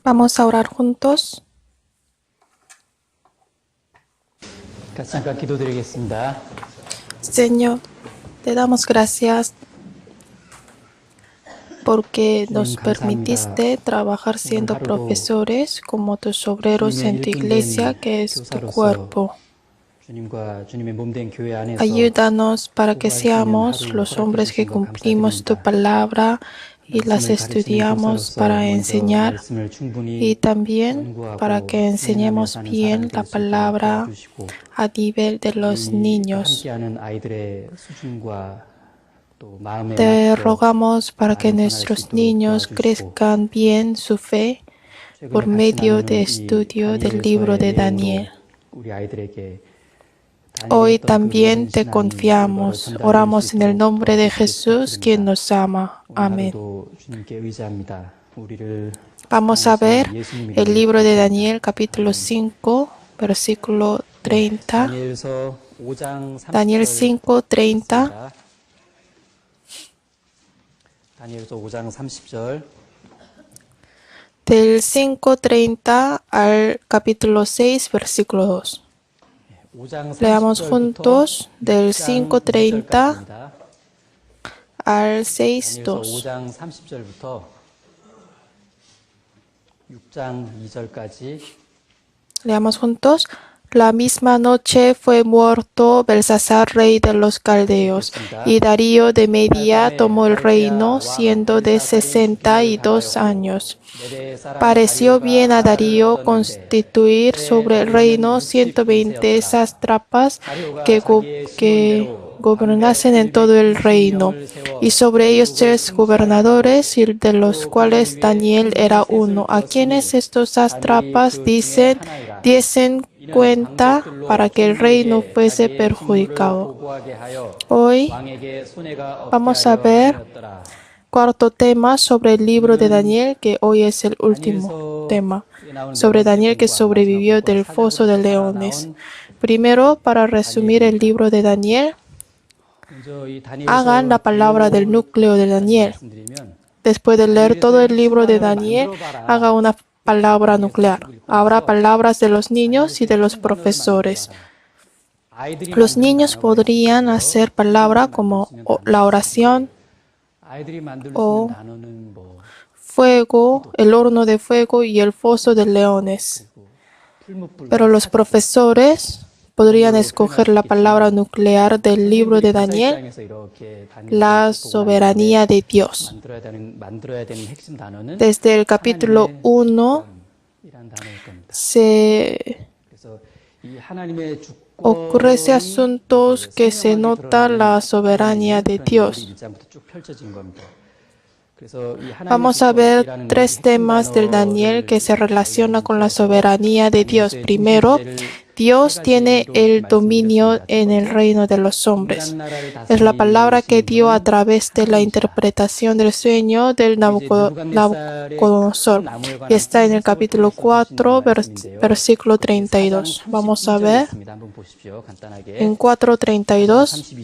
Vamos a orar juntos. 같이 잠깐 기도드리겠습니다. Señor, te damos gracias porque nos permitiste trabajar siendo profesores como tus obreros en tu iglesia, que es tu cuerpo. 주님과 주님의 몸된 교회 안에서 Ayúdanos para que seamos los hombres que cumplimos tu palabra y las estudiamos para enseñar y también para que enseñemos bien la palabra a nivel de los niños. Te rogamos para que nuestros niños crezcan bien su fe por medio de estudio del libro de Daniel. Hoy también te confiamos. Oramos en el nombre de Jesús, quien nos ama. Amén. Vamos a ver el libro de Daniel, capítulo 5, versículo 30. Daniel 5, 30. 다니엘서 5장 30절. Del 5:30 al capítulo 6, versículo 2. Leamos juntos del 5:30 al 6:2. 5장 30절부터 6장 2절까지. Leamos juntos. La misma noche fue muerto Belsasar, rey de los caldeos, y Darío de Media tomó el reino, siendo de 62 años. Pareció bien a Darío constituir sobre el reino 120 sátrapas que gobernasen en todo el reino, y sobre ellos 3 gobernadores, y de los cuales Daniel era uno, a quienes estos sátrapas diesen cuenta para que el rey no fuese perjudicado. Hoy vamos a ver cuarto tema sobre el libro de Daniel, que hoy es el último tema, sobre Daniel que sobrevivió del foso de leones. Primero, para resumir el libro de Daniel, hagan la palabra del núcleo de Daniel. Después de leer todo el libro de Daniel, haga una palabra nuclear. Habrá palabras de los niños y de los profesores. Los niños podrían hacer palabra como la oración o fuego, el horno de fuego y el foso de leones. Pero los profesores podrían escoger la palabra nuclear del libro de Daniel, la soberanía de Dios. Desde el capítulo 1 se ocurre ese asunto que se nota la soberanía de Dios. Vamos a ver 3 temas del Daniel que se relacionan con la soberanía de Dios. Primero, Dios tiene el dominio en el reino de los hombres. Es la palabra que dio a través de la interpretación del sueño del Nabucodonosor. Y está en el capítulo 4, versículo 32. Vamos a ver en 4:32.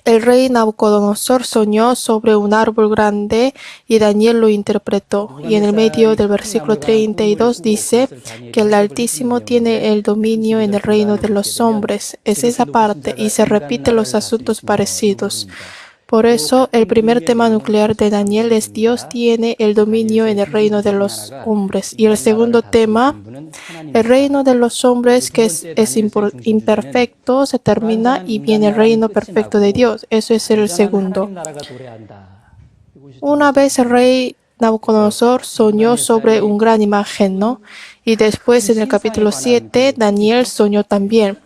El rey Nabucodonosor soñó sobre un árbol grande y Daniel lo interpretó. Y en el medio del versículo 32 dice que el Altísimo tiene el dominio en el reino de los hombres. Es esa parte y se repiten los asuntos parecidos. Por eso, el primer tema nuclear de Daniel es Dios tiene el dominio en el reino de los hombres. Y el segundo tema, el reino de los hombres que es imperfecto, se termina y viene el reino perfecto de Dios. Eso es el segundo. Una vez el rey Nabucodonosor soñó sobre una gran imagen, ¿no? Y después en el capítulo 7, Daniel soñó también.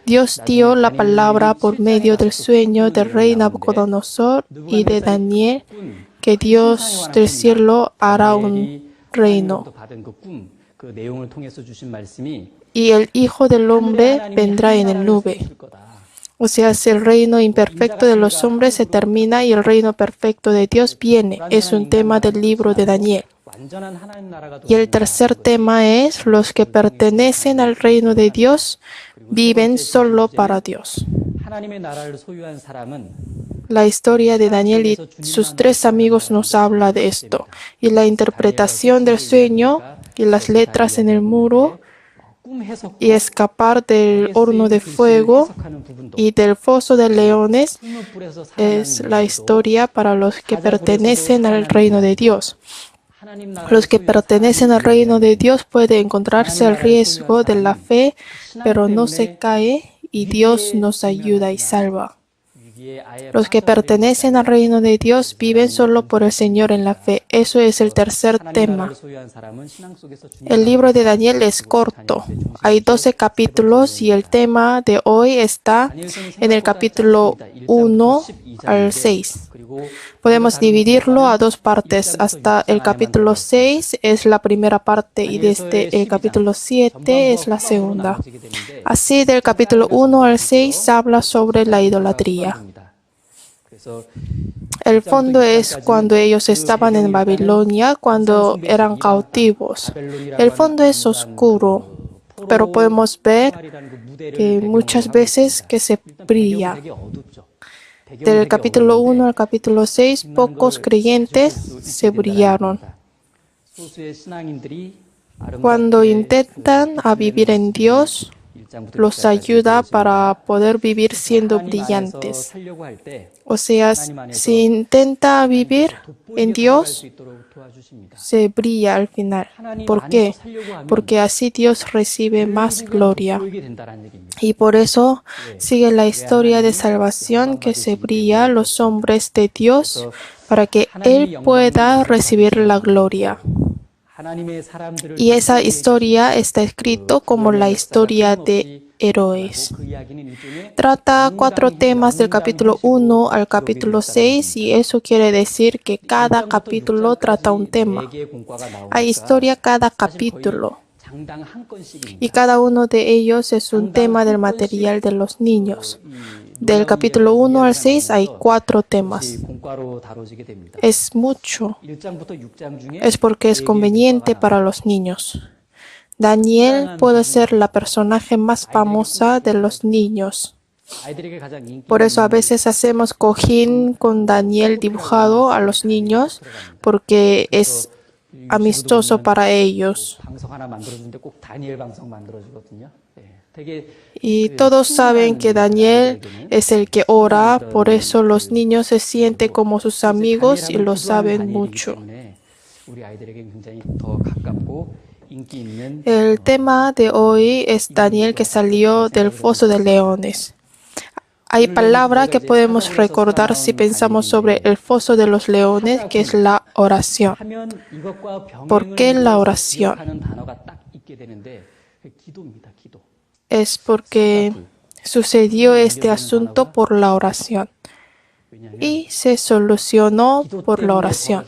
Dios dio la palabra por medio del sueño del rey Nabucodonosor y de Daniel, que Dios del cielo hará un reino. Y el Hijo del Hombre vendrá en el nube. O sea, si el reino imperfecto de los hombres se termina y el reino perfecto de Dios viene. Es un tema del libro de Daniel. Y el tercer tema es los que pertenecen al reino de Dios viven solo para Dios. La historia de Daniel y sus 3 amigos nos habla de esto. Y la interpretación del sueño y las letras en el muro y escapar del horno de fuego y del foso de leones es la historia para los que pertenecen al reino de Dios. Los que pertenecen al reino de Dios pueden encontrarse al riesgo de la fe, pero no se cae y Dios nos ayuda y salva. Los que pertenecen al reino de Dios viven solo por el Señor en la fe. Eso es el tercer tema. El libro de Daniel es corto. Hay 12 capítulos y el tema de hoy está en el capítulo 1 al 6. Podemos dividirlo a 2 partes. Hasta el capítulo 6 es la primera parte y desde el capítulo 7 es la segunda. Así, del capítulo 1 al 6 habla sobre la idolatría. El fondo es cuando ellos estaban en Babilonia, cuando eran cautivos. El fondo es oscuro, pero podemos ver que muchas veces que se brilla. Del capítulo 1 al capítulo 6, pocos creyentes se brillaron. Cuando intentan a vivir en Dios, los ayuda para poder vivir siendo brillantes. O sea, si intenta vivir en Dios, se brilla al final. ¿Por qué? Porque así Dios recibe más gloria. Y por eso sigue la historia de salvación que se brilla a los hombres de Dios para que Él pueda recibir la gloria. Y esa historia está escrita como la historia de héroes. Trata 4 temas del capítulo 1 al capítulo 6 y eso quiere decir que cada capítulo trata un tema. Hay historia cada capítulo y cada uno de ellos es un tema del material de los niños. Del capítulo 1 al 6 hay 4 temas. Es mucho. Es porque es conveniente para los niños. Daniel puede ser la personaje más famosa de los niños. Por eso a veces hacemos cojín con Daniel dibujado a los niños porque es amistoso para ellos. Y todos saben que Daniel es el que ora, por eso los niños se sienten como sus amigos y lo saben mucho. El tema de hoy es Daniel que salió del foso de leones. Hay palabra que podemos recordar si pensamos sobre el foso de los leones, que es la oración. ¿Por qué la oración? Es porque sucedió este asunto por la oración y se solucionó por la oración.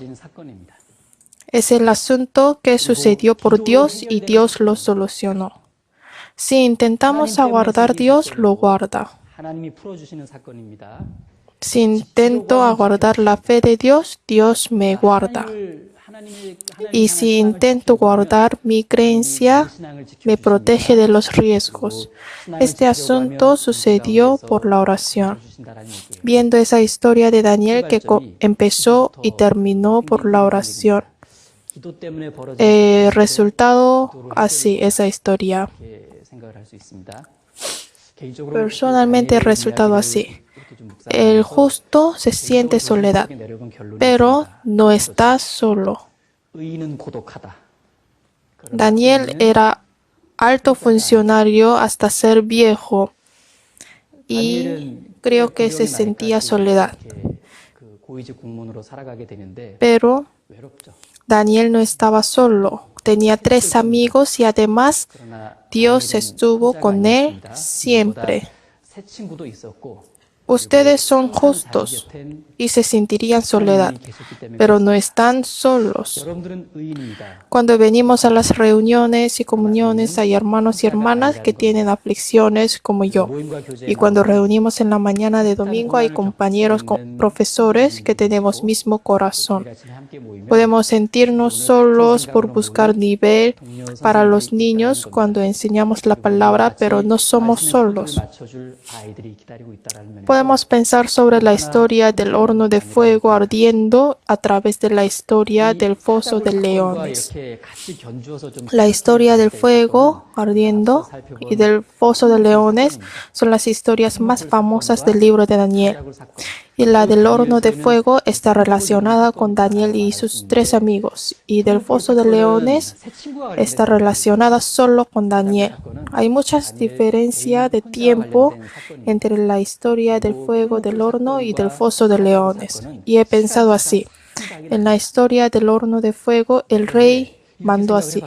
Es el asunto que sucedió por Dios y Dios lo solucionó. Si intentamos aguardar, Dios lo guarda. Si intento aguardar la fe de Dios, Dios me guarda. Y si intento guardar mi creencia, me protege de los riesgos. Este asunto sucedió por la oración. Viendo esa historia de Daniel que empezó y terminó por la oración. Resultado así, esa historia. Personalmente el resultado así. El justo se siente soledad, pero no está solo. Daniel era alto funcionario hasta ser viejo y creo que se sentía soledad. Pero Daniel no estaba solo. Tenía 3 amigos y además Dios estuvo con él siempre. Ustedes son justos y se sentirían soledad, pero no están solos. Cuando venimos a las reuniones y comuniones hay hermanos y hermanas que tienen aflicciones como yo. Y cuando reunimos en la mañana de domingo hay compañeros profesores que tenemos mismo corazón. Podemos sentirnos solos por buscar nivel para los niños cuando enseñamos la palabra, pero no somos solos. podemos pensar sobre la historia del horno de fuego ardiendo a través de la historia del foso de leones. 이렇게 같이 견주어서 좀 La historia del fuego ardiendo y del foso de leones son las historias más famosas del libro de Daniel. 사작을 사건. Y la del horno de fuego está relacionada con Daniel y sus 3 amigos. Y del foso de leones 새 친구가 está relacionada solo con Daniel. Hay mucha diferencia de tiempo entre la historia del fuego del horno y del foso de leones. Y he pensado así. En la historia del horno de fuego, el rey mandó así.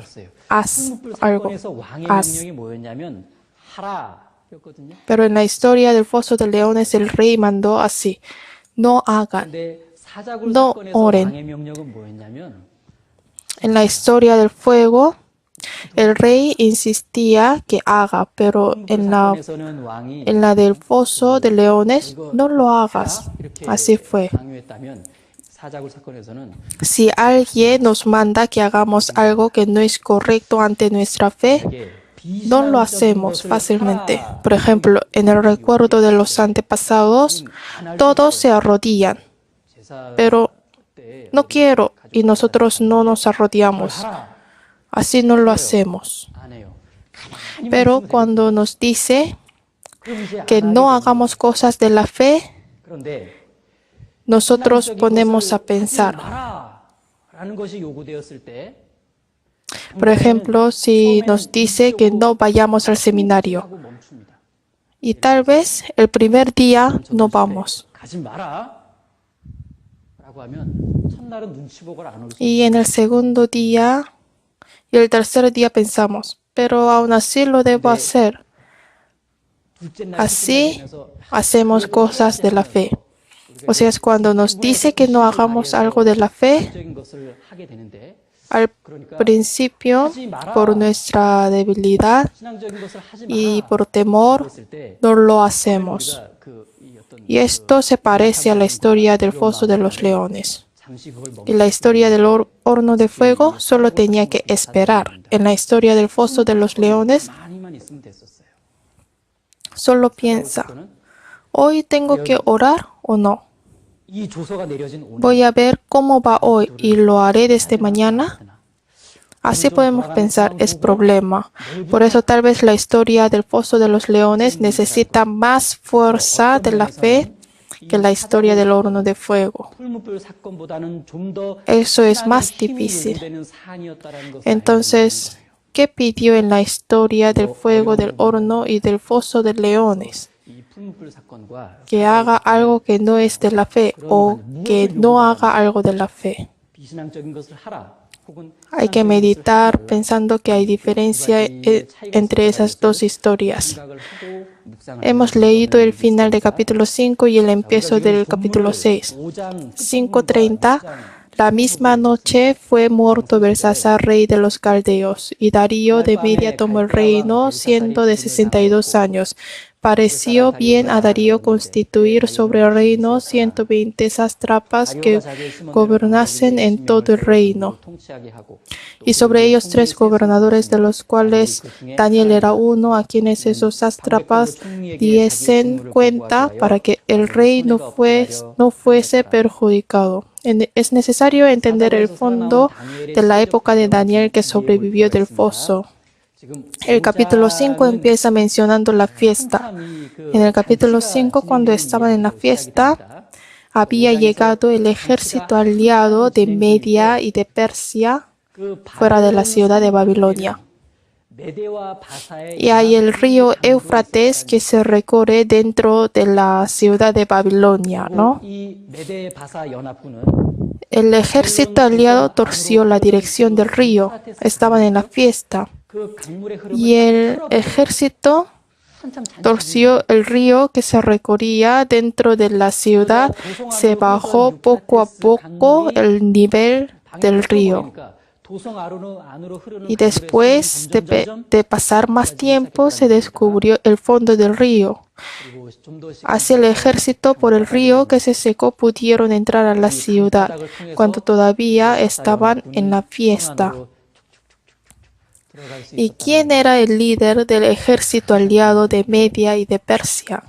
Haz algo. 사건에서 왕의 haz. 명령이 뭐였냐면 하라였거든요. Pero en la historia del foso de leones, el rey mandó así. No hagan. 근데 사자굴 No 사건에서 oren. 왕의 명령은 뭐였냐면 En la historia del fuego, el rey insistía que haga, pero 사건에서는 왕이 en la del foso de leones, no lo hagas. 이렇게 Así fue. 강요했다면 사자굴 사건에서는 Si alguien nos manda que hagamos algo que no es correcto ante nuestra fe, 이게 no lo hacemos fácilmente. Por ejemplo, en el recuerdo de los antepasados, todos se arrodillan, 제사 pero 때 no quiero y nosotros no nos arrodillamos. 하라 Así no lo hacemos. 안 해요. 가만히 Pero cuando nos dice 그럼 이제 que 안 no 하게 hagamos cosas de la fe, 그런데 nosotros 신앙적인 ponemos 것을 a pensar. 하지 마라라는 것이 요구되었을 때 Por ejemplo, si nos dice que no vayamos al seminario 하고 멈춥니다. y tal vez el primer día no vamos 가지 마라 라고 하면 첫날은 눈치 보고 안 올 수 y en el segundo día y el tercer día pensamos, pero aún así lo debo hacer. 둘째 날 Así 되면서 hacemos cosas de la fe. O sea, es cuando nos dice que no hagamos algo de la fe, 적인 것을 하게 되는데 al principio, por nuestra debilidad 신앙적인 것을 하지 y 마라 por temor, 했을 때 no lo hacemos. 우리가 이 어떤 Y esto se parece a la historia del foso de los leones. 잠시 그걸 Y la historia del horno de fuego solo tenía que esperar. En la historia del foso de los leones, 가만히만 있으면 됐었어요. solo piensa, ¿hoy tengo que orar o no? 이 조서가 내려진 오늘 Voy a ver cómo va hoy y lo haré desde mañana. Así podemos pensar, es problema. Por eso tal vez la historia del foso de los leones necesita más fuerza de la fe que la historia del horno de fuego. 풀무불 사건보다는 좀 더 Eso es más 힘이 difícil. 요구되는 사안이었다라는 것을 Entonces, ¿qué pidió en la historia del fuego del horno y del foso de leones? 이 풀무불 사건과 Que haga algo que no es de la fe o que no haga algo de la fe. 비신앙적인 것을 하라. 혹은 Hay que meditar pensando que hay diferencia entre esas dos historias. 생각을 하고 묵상을 Hemos leído el final del capítulo 5 y el empiezo del capítulo 6. 5장 5:30. La misma noche fue muerto Belsasar, rey de los caldeos, y Darío de Media tomó el reino, siendo de 62 años. Pareció bien a Darío constituir sobre el reino 120 sátrapas que gobernasen en todo el reino, 통치하게 하고 y sobre ellos 3 gobernadores, de los cuales Daniel era uno, a quienes esos sátrapas diesen cuenta para que el rey no fuese perjudicado. Es necesario entender el fondo de la época de Daniel que sobrevivió del foso. 지금 El capítulo 5 empieza mencionando la fiesta. En el capítulo 5, cuando estaban en la fiesta, había llegado el ejército aliado de Media y de Persia fuera de la ciudad de Babilonia. 메대와 바사의 Y hay el río Éufrates que se recorre dentro de la ciudad de Babilonia, ¿no? 이 메대 바사 연합군은 El ejército aliado torció la dirección del río. Estaban en la fiesta. 그 강물의 흐름을 Y el ejército 한참 잔 torció el río que se recorría dentro de la ciudad. Se bajó poco a poco el nivel del río. 도성 안으로 흐르는 Y después de pasar más tiempo se descubrió el fondo del río. 그리고 좀더 Hacia el ejército por el río que se secó pudieron entrar a la ciudad cuando todavía estaban en la fiesta. ¿Y quién era el líder del ejército aliado de Media y de Persia?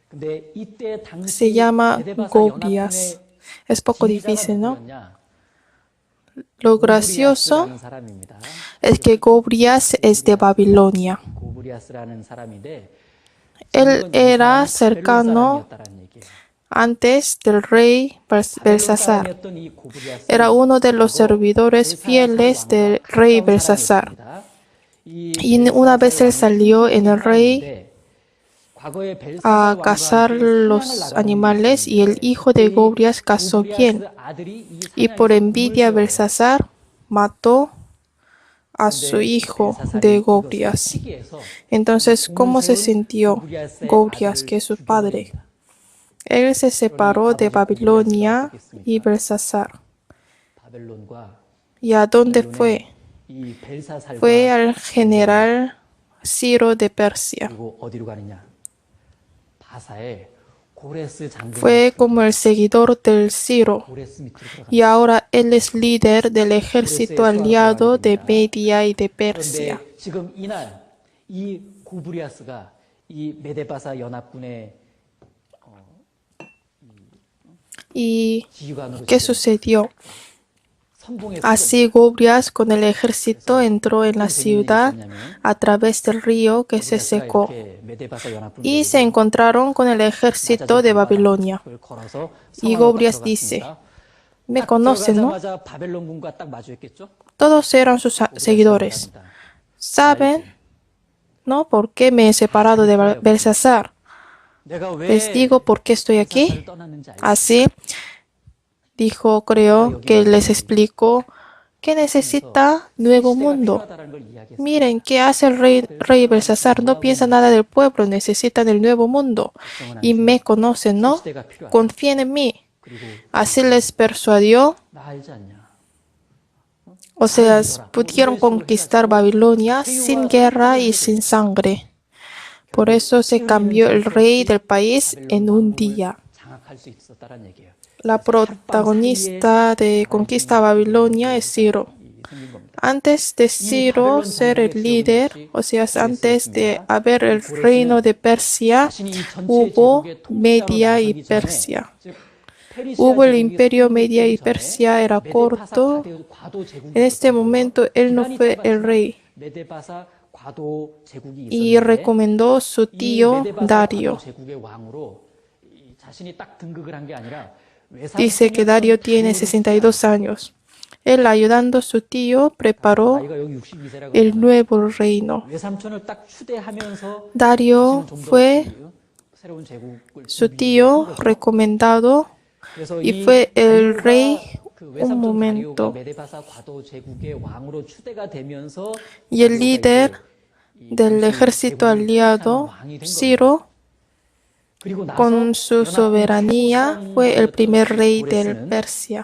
근데 이때 Se 당시 llama 메데바사 Gobrias. 연합군의 Es poco 지휘자가 difícil, ¿no? 누구였냐? Lo gracioso 고브리아스라는 사람입니다. es que Gobrias es de Babilonia. 고브리아스라는 사람인데 Él 지금은 이 era 사람이 바벨론 cercano 사람이었다라는 얘기예요. antes del rey 바벨론 Belsasar. 사람이었던 이 Era 고브리아스는 uno de los 과거 servidores 벨사살 fieles del 왕과 rey 가까운 Belsasar. 사람이었습니다. 이 Y una 벨사살 vez él 왕의 salió en el rey 형제이기도 과거에 벨사살 a 왕과 cazar 함께 사냥을 los 나가는 일이 animales y el 있었는데 hijo de 그때 이 Gobrias cazó bien. 고브리아스 아들이 이 Y por 사냥에서 꿈을 envidia 꿔요. Belsasar mató a su 근데 hijo 벨사살이 de 이것을 Gobrias. 시기해서 Entonces, 꿈을 ¿cómo se 세운 sintió 고브리아스의 Gobrias, 아들을 que es su padre? 죽여버립니다. Él se separó de 그러니 아버지 고브리아스가 Babilonia y 어떻겠습니까? Belsasar. 바벨론과 ¿Y a dónde 바벨론의 fue? 이 벨사살과 Fue al general Ciro de Persia. 그리고 어디로 가느냐? 바사의 고레스 장군 Fue como el seguidor del Ciro. 고레스 밑으로 들어갑니다. Y ahora él es líder del ejército aliado de Media y de Persia. 그런데 지금 이날 이 고브리아스가 이 메데바사 연합군의 ¿Y 지휘관으로 qué 지금 sucedió? 선봉에 Así Gobrias con el ejército entró en la ciudad a través del río que se secó 메데바사 연합군 y se encontraron con el ejército de Babilonia. 걸어서 Y 상황으로 Gobrias 딱 dice, 들어갔습니다. me 딱 conocen, ¿no? 들어가자마자 바벨론군과 딱 마주했겠죠? Todos eran sus seguidores. ¿Saben, no? ¿Por qué me he separado de Belsasar? 내가 Les 왜 digo por qué estoy aquí. 벨사살을 떠났는지 알죠? Así dijo, creo que les explicó que necesita nuevo 시대가 mundo. 필요하다라는 걸 이야기했어요. Miren, ¿qué hace el rey Belsasar? No piensa nada del pueblo, necesitan el nuevo mundo. Y me conocen, ¿no? 시대가 필요하다. Confíen en mí. 그리고 Así les persuadió. 나 알지 않냐? O sea, pudieron conquistar Babilonia sin guerra y sin sangre. Por eso se cambió el rey del país en un día. 장악할 수 있었다라는 얘기예요. La protagonista de Conquista Babilonia es Ciro. 생긴 겁니다. Antes de Ciro ser el líder, o sea, antes de haber el reino de Persia, 자신이 이 전체 hubo 제국의 통치자로 Media y 나서기 전에, Persia. 즉, 페르시아 Hubo el 제국의 imperio 통치자로 Media y 전에 Persia, era 메데바사 corto. 과도 제국이 En este 있었거든요. momento él no 기간이 fue el 짧았지만 rey 메데바사 과도 제국이 y 있었는데 recomendó su 이 tío 메데바사 Dario. 과도 제국의 왕으로 이 자신이 딱 등극을 한 게 아니라 Dice que Dario tiene 62 años. Él, ayudando a su tío, preparó 나이가 여기 62세라고 el nuevo reino. 외삼촌을 딱 추대하면서 Dario 자신은 좀더 fue 새로운 제국을 su tío recomendado 그래서 y 이 fue el 다리오가 rey 그 un 외삼촌 다리오가 momento. 메데바사 과도 제국의 왕으로 추대가 되면서 Y el 다리오가 líder 이제 이 del 당시 ejército 제국을 aliado, 통치하는 왕이 된 Ciro, 거예요. 그리고 나서 con su 연합군 soberanía, fue el 최고수장이었던 primer 이 rey del 고레스는 Persia.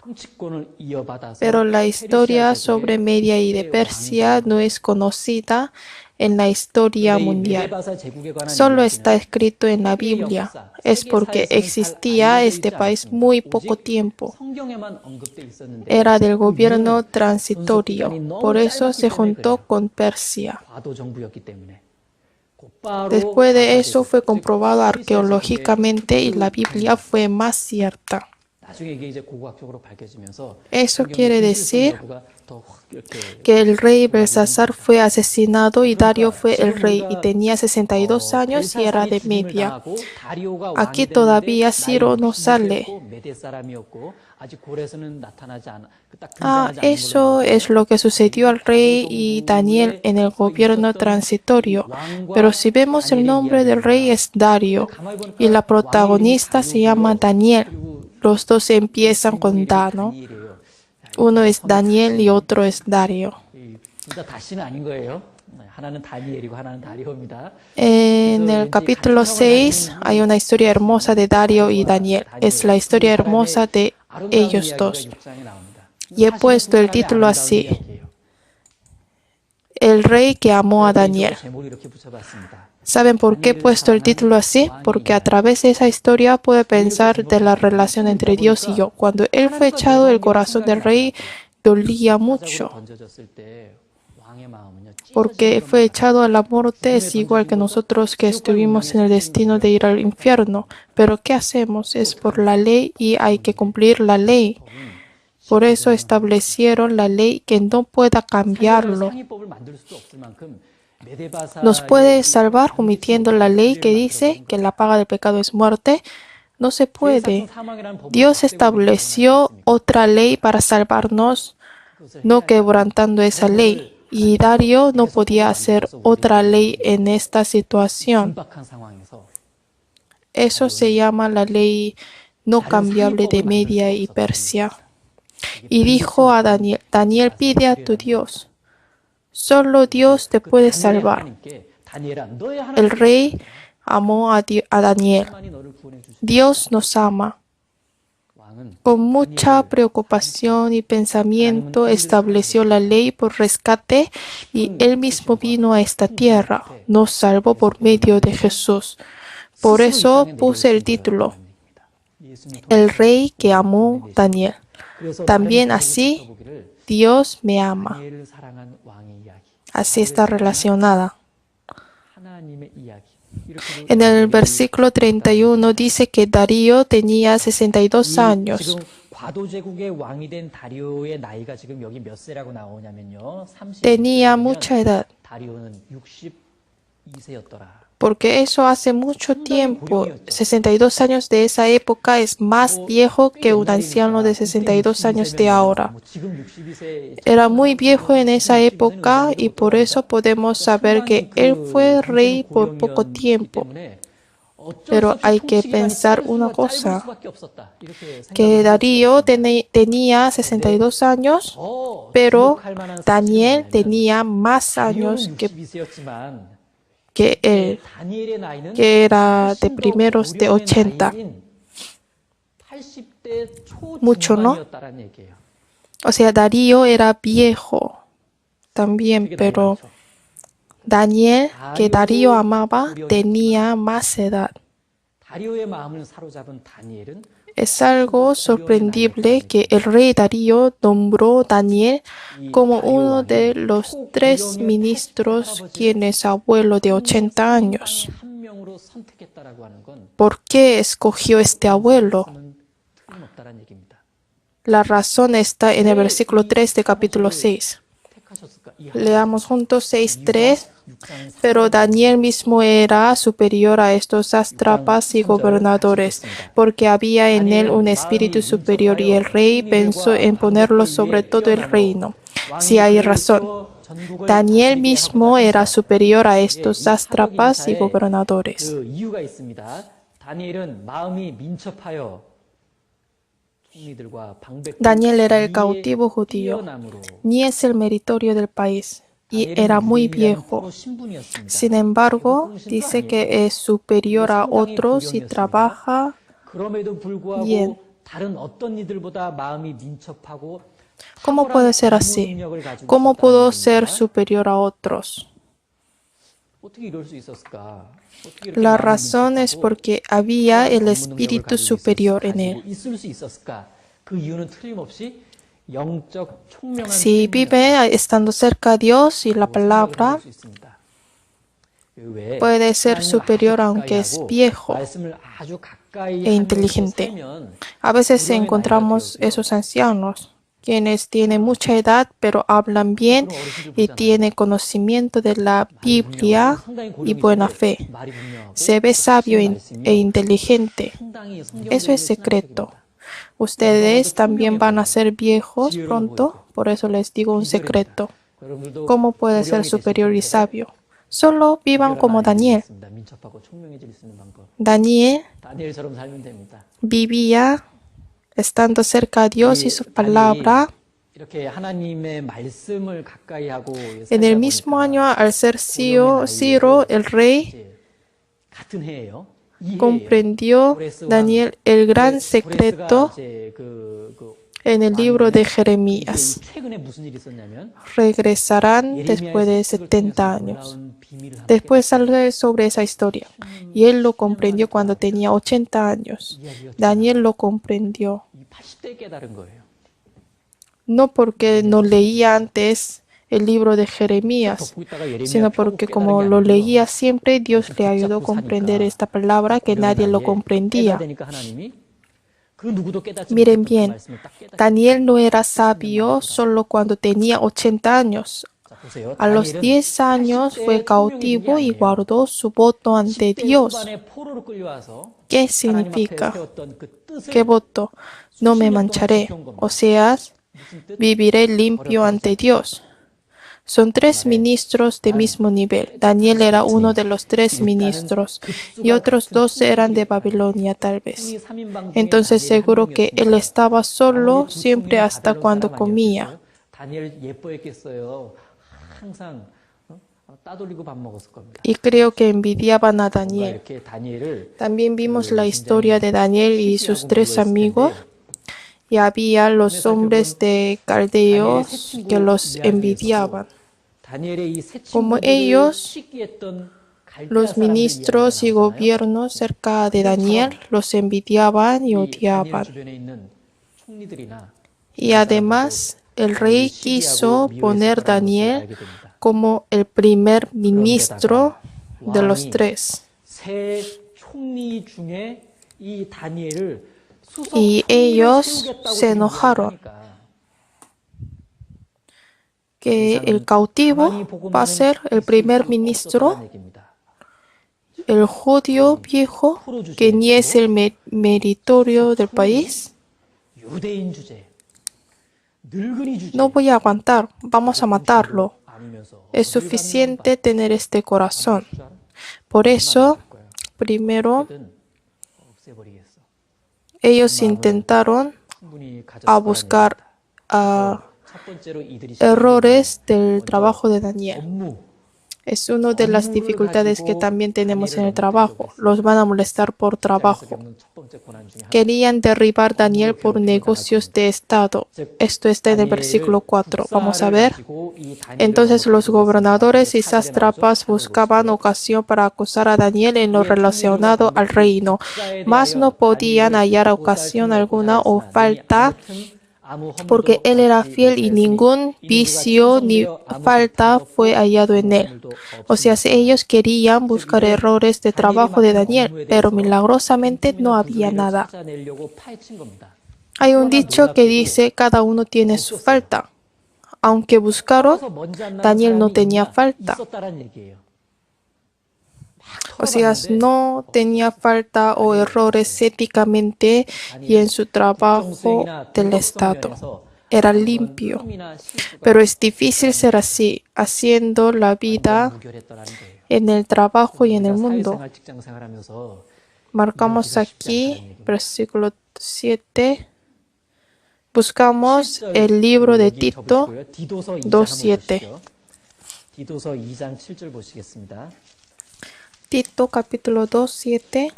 통치권을 이어받아서 Pero la historia 페르시아 sobre 제국의 Media y de 최대 Persia 왕이 no es conocida en la historia 근데 이 mundial. 메데바사 제국에 관한 Solo 이야기는 está escrito en la 세계 Biblia. 역사, Es 세계 porque 사에서는 잘 existía 알려져 este 있지 país 않았습니다. muy poco 오직 tiempo. 성경에만 언급돼 있었는데 Era del 그 gobierno 이유는 transitorio. 존속 기간이 너무 Por eso 짧았기 se 때문에 juntó 그래요. con Persia. 과도 정부였기 때문에 곧바로 Después de 바사 eso 제국, fue 즉 comprobado 페르시아 arqueológicamente y la 제국의 Biblia fue más cierta. 나중에 이게 이제 고고학적으로 밝혀지면서 Eso 성경의 quiere 진실성 decir 여부가 더 확 이렇게 que el rey 드러나게 된 Belsasar 겁니다. fue asesinado y Dario 그러니까 fue el 지금 rey y 우리가 tenía 62 años y era 벨사살이 de 죽임을 Media. 당하고 다리오가 왕이 Aquí 됐는데 todavía 나이가 Ciro no sale. 62세였고 메대 사람이었고 아직 고레스는 나타나지 않아 딱 Ah, 등장하지 않는 eso 걸로 es lo que sucedió al rey y Daniel en el gobierno transitorio. Pero si vemos el nombre del rey es Dario y la protagonista se llama Daniel. Los dos empiezan con Da, ¿no? Uno es Daniel y otro es Dario. 둘다 다시는 아닌 거예요. 하나는 다니엘이고 하나는 다리오입니다. En el capítulo 6 hay una historia hermosa de Dario y Daniel. Es la historia hermosa de ellos dos. Y he puesto el título así: El rey que amó a Daniel. ¿Saben por qué he puesto el título así? Porque a través de esa historia pude pensar de la relación entre Dios y yo. Cuando él fue echado, el corazón del rey dolía mucho. 왕의 마음은요, porque fue echado a la muerte, es igual que nosotros que estuvimos en el destino de ir al infierno. Pero ¿qué hacemos? Es por la ley y hay que cumplir la ley. Por eso establecieron la ley que no pueda cambiarlo. 상위법을 만들 수도 없을 만큼 Nos 메데바사의 puede salvar omitiendo la ley que dice que la paga del pecado es muerte. No se puede. Dios estableció otra ley para salvarnos, no quebrantando esa ley. Y Darío no podía hacer otra ley en esta situación. 긴박한 상황에서 Eso se llama la ley no cambiable de Media y Persia. Y dijo a Daniel, Daniel, pide a tu Dios. Solo Dios te puede salvar. 하나님께 다니엘아 너의 하나님 El rey amó a Daniel. 만이 너를 구원해 주시고 Dios nos ama. 왕은 Con mucha preocupación y pensamiento estableció la ley por rescate y él mismo vino a esta tierra. Nos salvó por medio de Jesús. Por eso puse el título, El rey que amó Daniel. También así, Dios me ama. 다니엘을 사랑한 왕의 이야기, Así está relacionada. 하나님의 이야기. En el versículo 31 dice que Darío tenía 62 años. 지금 과도 제국의 왕이 된 다리오의 나이가 지금 여기 몇 세라고 나오냐면요. 30. Tenía mucha edad, 다리오는 62세였더라. porque eso hace mucho tiempo. 62 años de esa época es más viejo que un anciano de 62 años de ahora. 지금 62세 Era muy viejo en esa época y por eso podemos saber que él fue rey por poco tiempo. Pero hay que pensar una cosa, que Darío tenía 62 años, pero Daniel tenía más años que él, que era de primeros de 80. Mucho, ¿no? O sea, Darío era viejo también, pero Daniel, que Darío amaba, tenía más edad. 다리오의 마음을 사로잡은 다니엘은 Es algo sorprendible que el rey Darío nombró a Daniel como uno de los 3 ministros quien es abuelo de 80 años. 한 명으로 선택했다라고 하는 건 ¿Por qué escogió este abuelo? 틀림없다라는 얘기입니다. La razón está en el versículo 3 de capítulo 6. 택하셨을까? 이 Leamos juntos 6:3. Pero Daniel mismo era superior a estos sátrapas y gobernadores, porque había en él un espíritu superior y el rey pensó en ponerlo sobre todo el reino. Si hay razón, Daniel mismo era superior a estos sátrapas y gobernadores. 그 이유가 있습니다. 다니엘은 마음이 민첩하여 총리들과 방백 Daniel era el cautivo judío, ni es el meritorio del país, y era muy viejo. 신분이었습니다. Sin embargo, dice que es superior a otros y trabaja 그럼에도 불구하고 bien. 다른 어떤 이들보다 마음이 민첩하고 ¿Cómo puede ser así? ¿Cómo pudo ser superior a otros? 어떻게 이럴 수 있었을까? 어떻게 이렇게 La 마음이 razón es 민첩하고 porque había el 능력을 espíritu 가지고 superior en él. 있을 수 있었을까? 그 이유는 틀림없이 영적 총명한 Si vive estando cerca a Dios y la palabra, 수 있습니다. 그 외에 puede ser 하나님을 superior 아주 aunque es 가까이 viejo 하고 말씀을 아주 가까이 e inteligente. 하면서 살면 A veces 우리의 encontramos 나이가 esos ancianos, quienes tienen mucha edad pero hablan bien y tienen conocimiento de la Biblia y buena fe. 말이 분명하고 Se ve sabio e inteligente. 상당히 Eso es secreto. Ustedes también van a ser viejos pronto, por eso les digo un secreto. 여러분들도 ¿Cómo puede ser superior y sabio? Solo vivan como Daniel. 민첩하고 총명해질 수 있는 방법. Daniel 다니엘처럼 살면 됩니다. vivía estando cerca a Dios y su palabra. 이렇게 하나님의 말씀을 가까이 하고 En el mismo año, al ser Ciro, el rey, 같은 해예요. 이 해예요. comprendió Daniel el gran secreto en el libro de Jeremías. 최근에 무슨 일이 있었냐면 Regresarán después de 70 años. Después sale sobre esa historia. Y él lo comprendió cuando tenía 80 años. Daniel lo comprendió. 80대에 깨달은 거예요. No porque no leía antes el libro de Jeremías, 덮고 있다가 예레미야 sino 펴고 porque 깨달은 como 게 lo 아니고요. leía siempre, Dios le ayudó a 붙잡고 comprender 사니까 esta palabra que 어려운 nadie lo 나이에 comprendía. 깨닫으니까 하나님이 그 누구도 깨닫지 Miren 못했던 그 bien, 말씀을 딱 깨닫게 Daniel no era 80년 만에 sabio 돌아. solo cuando tenía 80 años. 자, 보세요. A los 다니엘은 10 años fue 80대에 총명이 된 게 cautivo y 아니에요. guardó su voto ante 10대 Dios. 후반에 포로로 끌려와서 ¿Qué 하나님 앞에 significa? 세웠던 그 ¿Qué 뜻을 voto? No 수십 me 년 동안 mancharé, 지켜온 o 겁니다. sea, 무슨 뜻? viviré limpio 버려버리지 ante 않겠다. Dios. Son tres 말에 ministros de 난 mismo nivel. 빼지 Daniel era 않을 uno 것이니 de los tres 일단은 ministros y 급수가 otros 같은 12 eran de 총리들이었다는 거예요. Babilonia, tal vez. 총리 3인방 중에 Entonces 다니엘이 한 seguro que él 명이었으니까 estaba solo 나머지 두 siempre 총리는 hasta 바벨론 cuando 사람 comía. 아니었겠어요? 다니엘 예뻐했겠어요. 항상 따돌리고 밥 먹었을 겁니다. Y creo que envidiaban a 뭔가 Daniel. 이렇게 다니엘을 También vimos la 굉장히 historia de Daniel y sus 시기하고 tres 미워했을 amigos. 텐데 Y había 오늘 los hombres 살펴본 de 다니엘의 세 Caldeos 친구 que los 이야기에서도 envidiaban. 다니엘의 이 세 Como 친구들을 ellos, 시기했던 갈대아 los 사람들 이야기가 ministros y 나오잖아요. gobiernos cerca de Daniel 그들처럼 los envidiaban y 이 다니엘 odiaban. 주변에 있는 총리들이나 Y además, el rey quiso poner Daniel 알게 됩니다. como el primer ministro 그런데다가 de los 왕이 tres. 세 총리 중에 이 다니엘을 수석 Y 총리로 ellos 세우겠다고 se 지금 enojaron 이야기하니까 que el cautivo 가만히 보고 va a ser el primer 있을 수 ministro, 없었다는 얘기입니다. el judío viejo, que ni es el meritorio del país. 유대인 주제, 늙은이 주제, No voy a aguantar, vamos a matarlo. 아니면서 Es suficiente tener este corazón. Por eso, primero, 어떻게든 없애버리겠어. ellos intentaron 충분히 a 가졌을 buscar 첫 번째로 이들이 errores del trabajo de Daniel. 업무, Es una de las dificultades que también tenemos en el trabajo. Los van a molestar por trabajo. 겪는 첫 번째 고난 중에 하나. Querían derribar a Daniel por negocios de Estado. Esto está en el versículo 4. Vamos a ver. Entonces los gobernadores y sátrapas buscaban ocasión para acusar a Daniel en lo relacionado al reino, mas no podían hallar ocasión alguna o falta, porque él era fiel y ningún vicio ni falta fue hallado en él. O sea, si ellos querían buscar errores de trabajo de Daniel, pero milagrosamente no había nada. Hay un dicho que dice, cada uno tiene su falta. Aunque buscaron, Daniel no tenía falta. O sea, no tenía falta o errores éticamente y en su trabajo del Estado. Era limpio. Pero es difícil ser así, haciendo la vida en el trabajo y en el mundo. Marcamos aquí, versículo 7. Buscamos el libro de Tito 2:7. 디도서 2장 7절 보시겠습니다. Tito capítulo 2, 7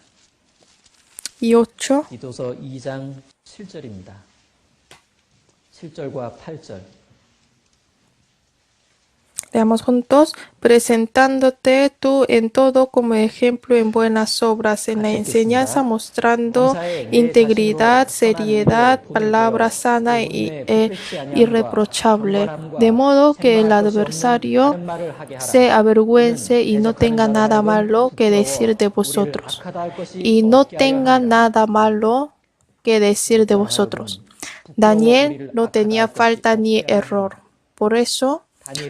y 8. 디도서 2장 7절입니다. 7절과 8절. Leamos juntos. Presentándote tú en todo como ejemplo en buenas obras, en la enseñanza mostrando integridad, seriedad, palabra sana e irreprochable, de modo que el adversario se avergüence y no tenga nada malo que decir de vosotros. Y no tenga nada malo que decir de vosotros. Daniel no tenía falta ni error. Por eso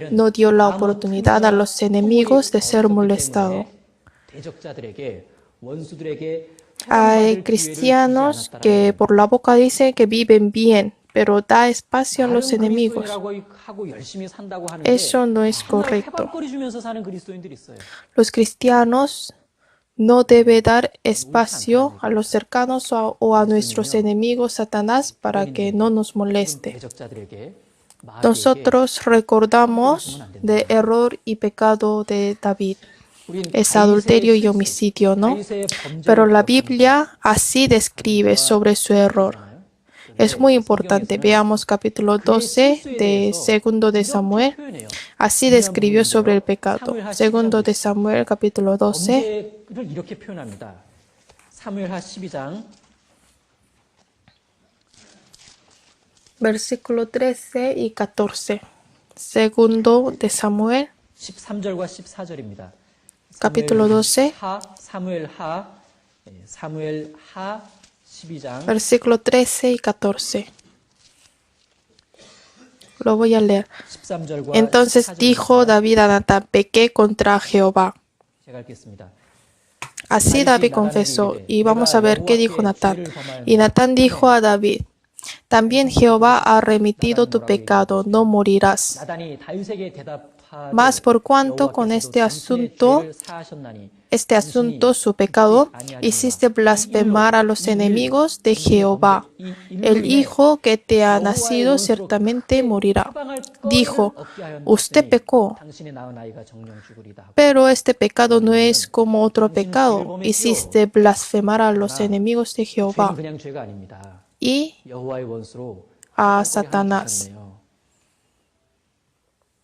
no dio la oportunidad a los enemigos de ser molestados. Hay cristianos que por la boca dicen que viven bien, pero da espacio a los enemigos. Eso no es correcto. Los cristianos no deben dar espacio a los cercanos o a nuestros enemigos Satanás para que no nos moleste. Nosotros recordamos de error y pecado de David. Es adulterio y homicidio, ¿no? Pero la Biblia así describe sobre su error. Es muy importante. Veamos capítulo 12 de Segundo de Samuel. Así describió sobre el pecado. Segundo de Samuel, capítulo 12. Versículo 13 y 14. Segundo de Samuel, 13절과 14절입니다. capítulo 12, 사무엘 하 12장 versículo 13 y 14. Lo voy a leer. 13절과 Entonces 14절입니다. dijo David a Natán, pequé contra Jehová. 제가 읽겠습니다. Así David confesó, y vamos a ver qué dijo Natán. Y Natán dijo a David, también Jehová ha remitido tu pecado, no morirás. 나단이 다윗에게 대답하되 Mas por cuanto con 여호와께서도 당신의 죄를 사하셨나니 este asunto, su pecado, hiciste blasfemar a los enemigos de Jehová. El hijo que te ha nacido ciertamente morirá. Dijo, usted pecó, 당신의 낳은 아이가 정령 죽으리다 하고 pero este pecado no es como otro pecado. Hiciste blasfemar a los enemigos de 죄는 Jehová 그냥 죄가 아닙니다. y 여호와의 원수로 a 해방거리 Satanás. 하셨네요.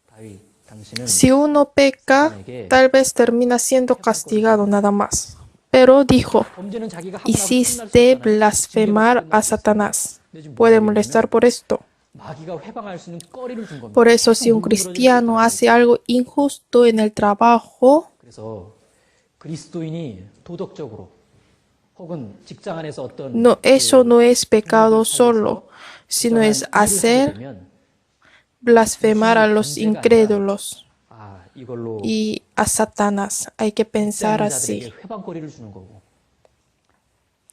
다윗, 당신은 Si uno peca, tal vez termina siendo castigado nada más. Pero dijo, 범죄는 자기가 하고 나서 끝날 수 hiciste 있잖아요. blasfemar a Satanás. Puede molestar por esto. 마귀가 회방할 수 있는 거리를 준 겁니다. Por eso, si un cristiano hace algo injusto en el trabajo, 그래서 그리스도인이 도덕적으로 혹은 직장 안에서 어떤 no, eso no es pecado solo, sino es hacer blasfemar a los incrédulos 아, 이걸로 y a Satanás. Hay que pensar así. 자들에게 회방거리를 주는 거고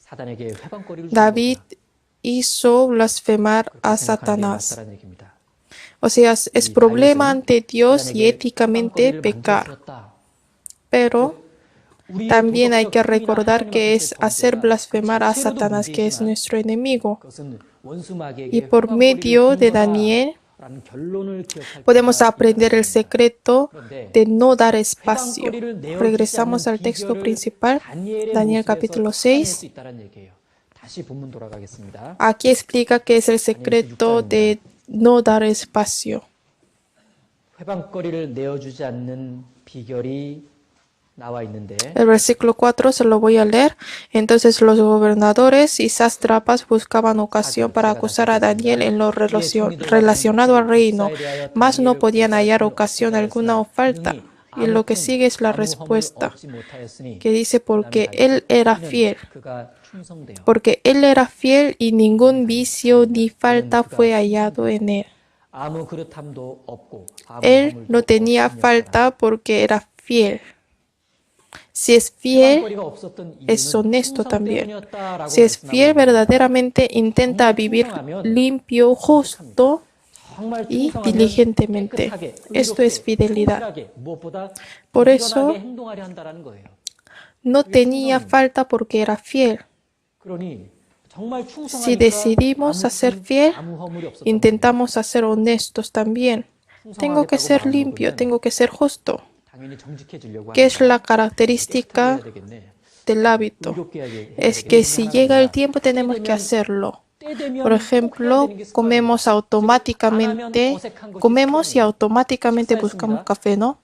사단에게 회방거리를 주는 David 거구나. hizo blasfemar a 그렇게 생각하는 게 Satanás. 맞다라는 얘기입니다. O sea, es problema ante Dios y 사단에게 éticamente 회방거리를 pecar. 만들어주었다. Pero 우리의 también hay 도덕적 que 행위나 recordar 하나님 que 앞에 es hacer 범죄가 blasfemar a 그 자체로도 Satanás, que es 문제이지만 nuestro enemigo. 그것은 원수 마귀에게 Y por medio de Daniel 라는 결론을 기억할 podemos 필요가 aprender el 있다는 겁니다. secreto 그런데 de no dar espacio. 회방거리를 내어주지 Regresamos 않는 al texto 비결을 principal, 다니엘의 Daniel 모습에서 capítulo 찾아낼 6. 수 있다는 얘기예요. 다시 본문 돌아가겠습니다. Aquí explica que es el secreto de no dar espacio. 회방거리를 내어주지 않는 비결이 나와 있는데 El versículo 4 se lo voy a leer. Entonces los gobernadores y sátrapas buscaban ocasión para acusar a Daniel en lo relacionado al reino, mas no podían hallar ocasión alguna o falta. Y lo que sigue es la respuesta, que dice porque él era fiel. 그가 충성되어 Porque él era fiel y ningún vicio ni falta fue hallado en él. 아무 그릇함도 없고 아무 Él 허물도 no tenía 없음이었더라. falta porque era fiel. Si es fiel, 회방거리가 없었던 es 이유는 honesto 충성 también. 때문이었다라고 Si es fiel, 말씀하고 verdaderamente intenta vivir limpio, justo 정말 y 충성하면 diligentemente. 깨끗하게, Esto es 의롭게, fidelidad. 성실하게, 무엇보다 Por eso, 부지런하게 행동하려 한다라는 거예요. no tenía falta porque era fiel. 그러니 정말 Si 충성하니까 decidimos hacer fiel, 아무 허물이 없었던 intentamos ser honestos también. Tengo que ser limpio, tengo que ser justo, 거예요. 당연히 정직해지려고 que es 하니까 la característica 해야 되겠네. del hábito. 의롭게 해야 Es que si llega el tiempo tenemos que hacerlo. Por ejemplo, comemos automáticamente, comemos y automáticamente buscamos café, ¿no?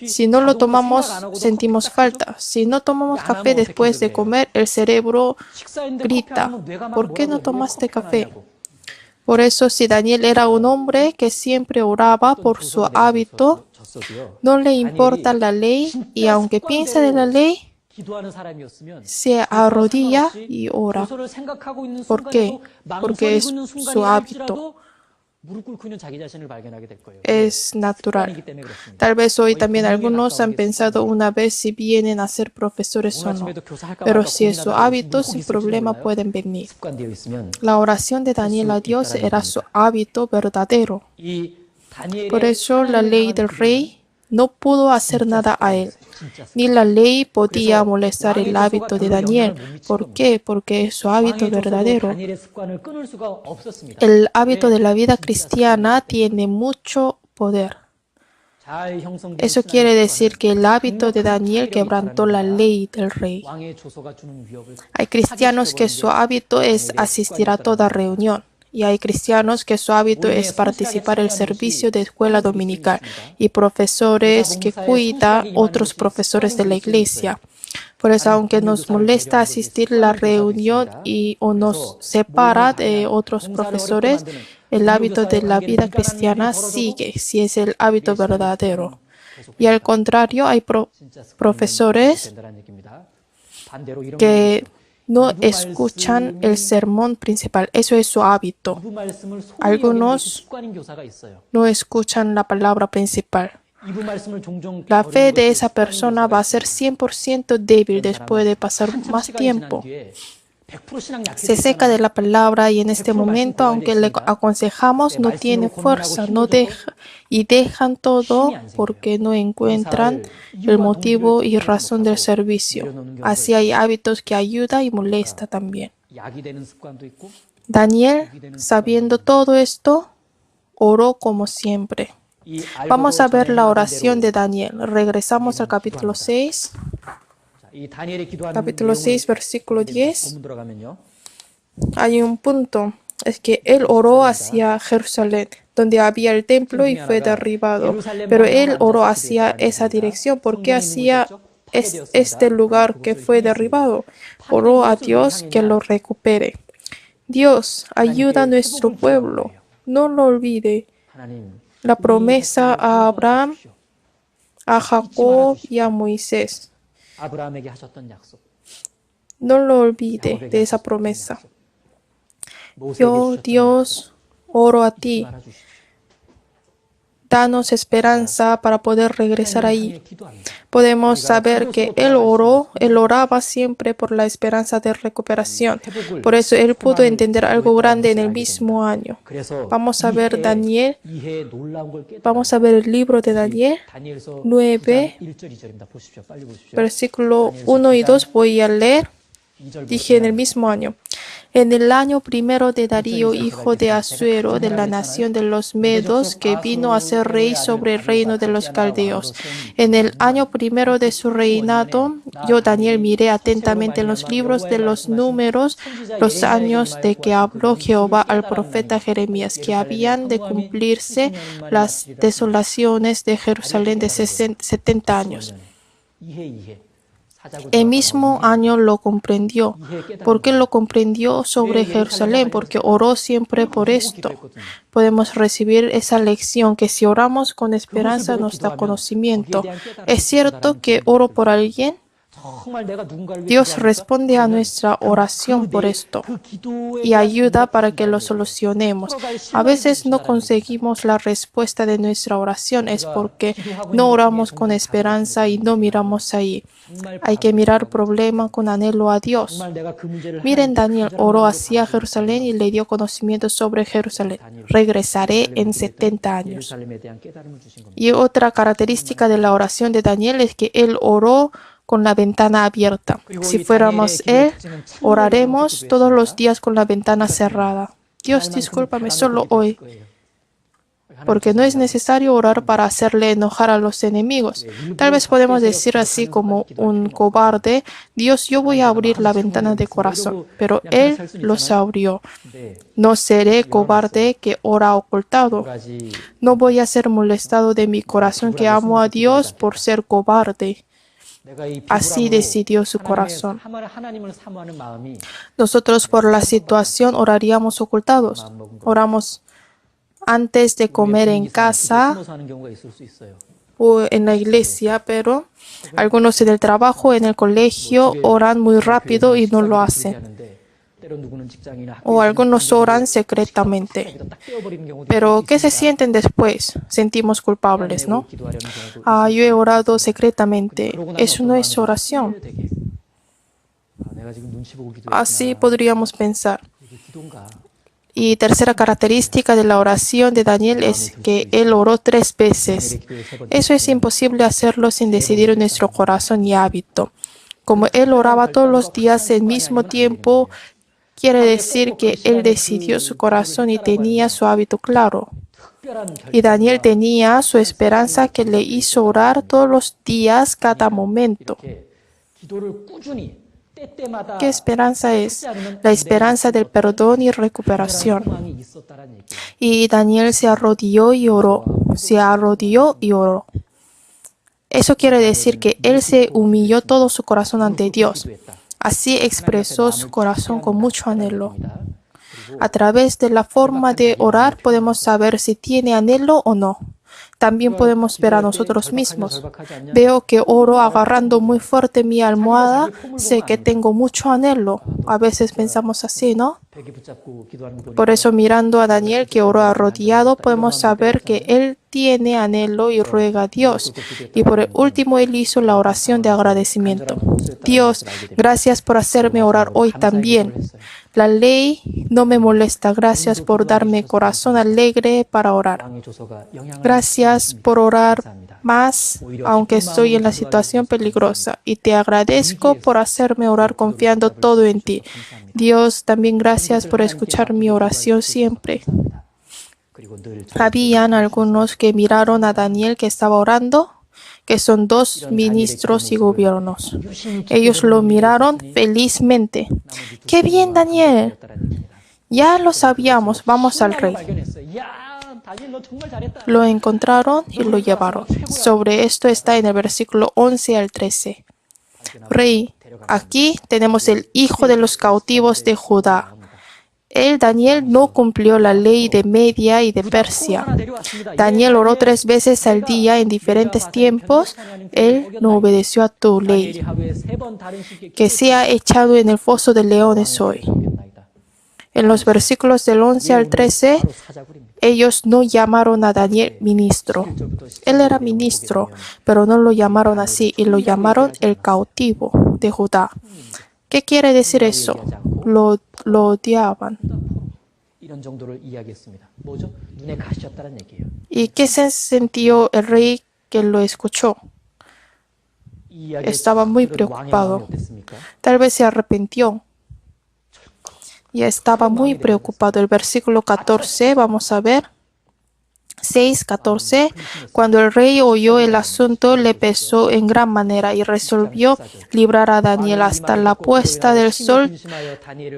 Si no lo tomamos, sentimos falta. Si no tomamos café después de comer, el cerebro grita, ¿por qué no tomaste café? Por eso, si Daniel era un hombre que siempre oraba por su hábito, no le importa la ley y aunque piensa de la ley, 기도하는 사람이었으면 se arrodilla y ora. 조서를 생각하고 있는 ¿Por qué? 순간에도 Porque es 망설이고 있는 su 순간이라 hábito. 할지라도 무릎 꿇고 있는 자기 자신을 발견하게 될 거예요. Es natural. 습관이기 때문에 그렇습니다. Tal vez hoy también algunos han pensado una vez si vienen a ser profesores 오늘 o no. 아침에도 교사할까 Pero 말까 si es su 고민하다가 hábito, 무릎 sin 꿇기 problema 있으시나요? pueden venir. 습관되어 있으면 La oración de Daniel a Dios era su hábito verdadero. 이 다니엘의 Por eso la 하나님을 ley 향한 del 기도는 rey no pudo hacer nada a él. 진짜 Ni la ley podía molestar el hábito de Daniel. ¿Por qué? Porque es su hábito 왕의 조서도 verdadero. 다니엘의 습관을 끊을 수가 없었습니다. El hábito de la vida cristiana tiene mucho poder. 잘 형성된 Eso 신앙의 quiere 습관은 decir que el hábito de 강력한 Daniel 사회력이 quebrantó la 자라납니다. ley del rey. 왕의 조서가 주는 위협을 Hay cristianos que su hábito es asistir a toda reunión. Y hay cristianos que su hábito es participar en el servicio de escuela dominical y profesores que cuidan otros profesores de la iglesia. Por eso, aunque nos molesta asistir a la reunión o nos separa de otros profesores, el hábito de la vida cristiana sigue, si es el hábito verdadero. Y al contrario, hay profesores que no escuchan el sermón principal. Eso es su hábito. Algunos no escuchan la palabra principal. La fe de esa persona va a ser 100% débil después de pasar más tiempo. Se seca de la palabra y en este momento, aunque le aconsejamos, no tiene fuerza, y dejan todo porque no encuentran el motivo y razón del servicio. Así hay hábitos que ayuda y molesta también. Daniel, sabiendo todo esto, oró como siempre. Vamos a ver la oración de Daniel. Regresamos al capítulo 6. Capítulo 6, versículo 10. Hay un punto, es que él oró hacia Jerusalén, donde había el templo y fue derribado. Pero él oró hacia esa dirección, porque hacia este lugar que fue derribado. Oró a Dios que lo recupere. Dios, ayuda a nuestro pueblo. No lo olvide. La promesa a Abraham, a Jacob y a Moisés. No lo olvide de esa promesa. Yo, Dios, oro a ti. Danos esperanza para poder regresar ahí. Podemos saber que él oraba siempre por la esperanza de recuperación. Por eso él pudo entender algo grande en el mismo año. Vamos a ver Daniel. Vamos a ver el libro de Daniel 9, versículo 1 y 2. Voy a leer. Dije en el mismo año. En el año primero de Darío, hijo de Asuero, de la nación de los Medos, que vino a ser rey sobre el reino de los Caldeos. En el año primero de su reinado, yo, Daniel, miré atentamente en los libros de los números los años de que habló Jehová al profeta Jeremías, que habían de cumplirse las desolaciones de Jerusalén de 70 años. El mismo año lo comprendió. ¿Por qué lo comprendió sobre Jerusalén? Porque oró siempre por esto. Podemos recibir esa lección que si oramos con esperanza nos da conocimiento. ¿Es cierto que oro por alguien? Dios responde a nuestra oración por esto y ayuda para que lo solucionemos. A veces no conseguimos la respuesta de nuestra oración, es porque no oramos con esperanza y no miramos ahí. Hay que mirar el problema con anhelo a Dios. Miren, Daniel oró hacia Jerusalén y le dio conocimiento sobre Jerusalén. Regresaré en 70 años. Y otra característica de la oración de Daniel es que él oró con la ventana abierta. Si fuéramos él, oraremos todos los días con la ventana cerrada. Dios, discúlpame solo hoy, porque no es necesario orar para hacerle enojar a los enemigos. Tal vez podemos decir así como un cobarde: Dios, yo voy a abrir la ventana de corazón, pero él los abrió. No seré cobarde que ora ocultado. No voy a ser molestado de mi corazón que amo a Dios por ser cobarde. Así decidió su corazón. Nosotros por la situación oraríamos ocultados. Oramos antes de comer en casa o en la iglesia, pero algunos en el trabajo, en el colegio, oran muy rápido y no lo hacen. O algunos oran secretamente. Pero ¿qué se sienten después? Sentimos culpables, ¿no? Yo he orado secretamente. Eso no es oración. Así podríamos pensar. Y tercera característica de la oración de Daniel es que él oró 3 veces. Eso es imposible hacerlo sin decidir en nuestro corazón y hábito. Como él oraba todos los días al mismo tiempo, quiere decir que él decidió su corazón y tenía su hábito claro. Y Daniel tenía su esperanza que le hizo orar todos los días, cada momento. ¿Qué esperanza es? La esperanza del perdón y recuperación. Y Daniel se arrodilló y oró. Se arrodilló y oró. Eso quiere decir que él se humilló todo su corazón ante Dios. Así expresó su corazón con mucho anhelo. A través de la forma de orar podemos saber si tiene anhelo o no. También podemos ver a nosotros mismos. Veo que oro agarrando muy fuerte mi almohada, sé que tengo mucho anhelo. A veces pensamos así, ¿no? Por eso, mirando a Daniel que oró arrodillado, podemos saber que él tiene anhelo y ruega a Dios. Y por el último, él hizo la oración de agradecimiento. Dios, gracias por hacerme orar hoy también. La ley no me molesta. Gracias por darme corazón alegre para orar. Gracias por orar más, aunque estoy en la situación peligrosa. Y te agradezco por hacerme orar confiando todo en ti. Dios, también gracias por escuchar mi oración siempre. Habían algunos que miraron a Daniel que estaba orando, que son dos ministros y gobiernos. Ellos lo miraron felizmente. ¡Qué bien, Daniel! Ya lo sabíamos, vamos al rey. Lo encontraron y lo llevaron. Sobre esto está en el versículo 11 al 13. Rey, aquí tenemos el hijo de los cautivos de Judá. Él, Daniel, no cumplió la ley de Media y de Persia. Daniel oró 3 veces al día en diferentes tiempos. Él no obedeció a tu ley. Que sea echado en el foso de leones hoy. En los versículos del 11 al 13, ellos no llamaron a Daniel ministro. Él era ministro, pero no lo llamaron así y lo llamaron el cautivo de Judá. ¿Qué quiere decir eso? Lo odiaban. ¿Y qué se sintió el rey que lo escuchó? Estaba muy preocupado. Tal vez se arrepintió. Y estaba muy preocupado. El versículo 14, vamos a ver. 6:14. Cuando el rey oyó el asunto, le pesó en gran manera y resolvió librar a Daniel hasta la puesta del sol.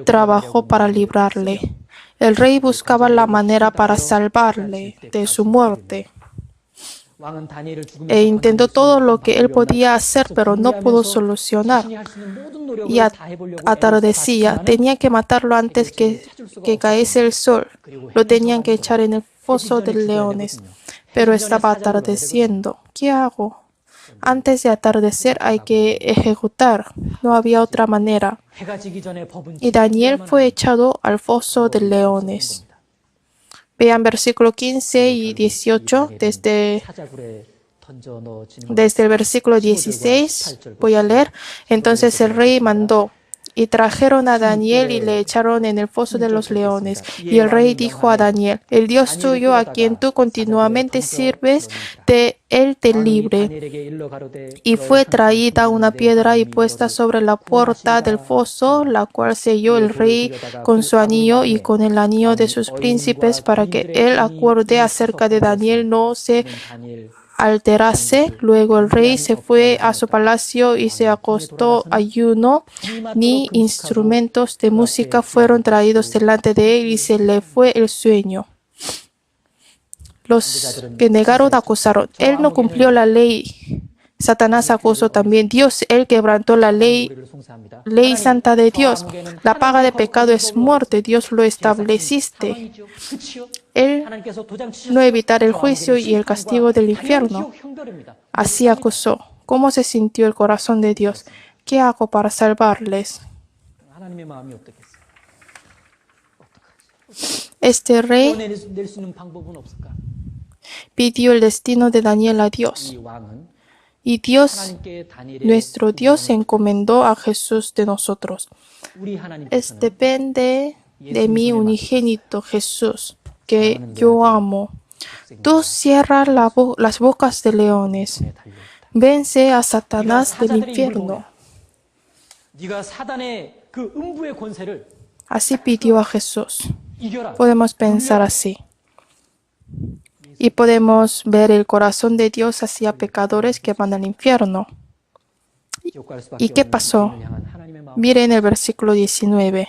Trabajó para librarle. El rey buscaba la manera para salvarle de su muerte. E intentó todo lo que él podía hacer, pero no pudo solucionar. Y atardecía. Tenía que matarlo antes que cayese el sol. Lo tenían que echar en el foso de leones. Pero estaba atardeciendo. ¿Qué hago? Antes de atardecer hay que ejecutar. No había otra manera. Y Daniel fue echado al foso de leones. Vean versículo 15 y 18 desde el versículo 16. Voy a leer. Entonces el rey mandó y trajeron a Daniel y le echaron en el foso de los leones. Y el rey dijo a Daniel: el Dios tuyo, a quien tú continuamente sirves, él te libre. Y fue traída una piedra y puesta sobre la puerta del foso, la cual selló el rey con su anillo y con el anillo de sus príncipes, para que el acuerde acerca de Daniel no se alterase. Luego el rey se fue a su palacio y se acostó ayuno. Ni instrumentos de música fueron traídos delante de él y se le fue el sueño. Los que negaron acusaron: él no cumplió la ley. Satanás acusó también: Dios, él quebrantó la ley santa de Dios. La paga de pecado es muerte. Dios lo estableciste. Él no evitará el juicio y el castigo del infierno. Así acusó. ¿Cómo se sintió el corazón de Dios? ¿Qué hago para salvarles? Este rey pidió el destino de Daniel a Dios. Y Dios, nuestro Dios, encomendó a Jesús de nosotros. Depende de mi unigénito Jesús, que yo amo. Tú cierras las bocas de leones. Vence a Satanás del infierno. Así pidió a Jesús. Podemos pensar así. Y podemos ver el corazón de Dios hacia pecadores que van al infierno. ¿Y qué pasó? Miren el versículo 19.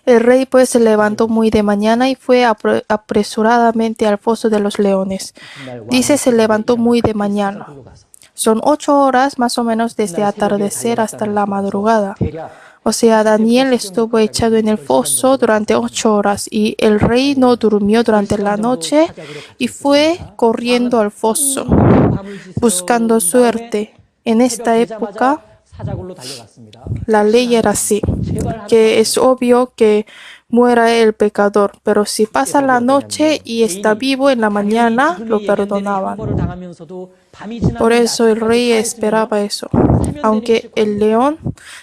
El rey pues se levantó muy de mañana y fue apresuradamente al foso de los leones. Dice se levantó muy de mañana. Son 8 horas más o menos desde atardecer hasta la madrugada. O sea, Daniel estuvo echado en el foso durante 8 horas y el rey no durmió durante la noche y fue corriendo al foso, buscando suerte. En esta época, la ley era así, que es obvio que muera el pecador, pero si pasa la noche y está vivo en la mañana, lo perdonaban. Por eso el rey esperaba eso. Aunque el león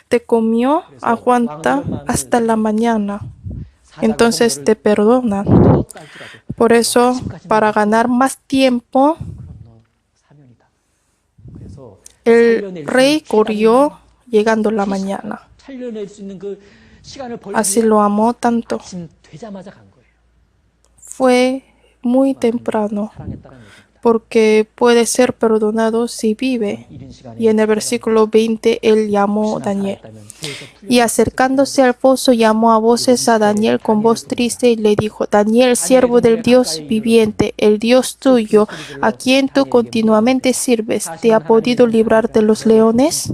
te comió, aguanta hasta la mañana. Entonces te perdonan. Por eso, para ganar más tiempo, el rey corrió llegando la mañana. Así lo amó tanto. Fue muy temprano, porque puede ser perdonado si vive. Y en el versículo 20, él llamó a Daniel. Y acercándose al foso, llamó a voces a Daniel con voz triste y le dijo: Daniel, siervo del Dios viviente, el Dios tuyo, a quien tú continuamente sirves, ¿te ha podido librar de los leones?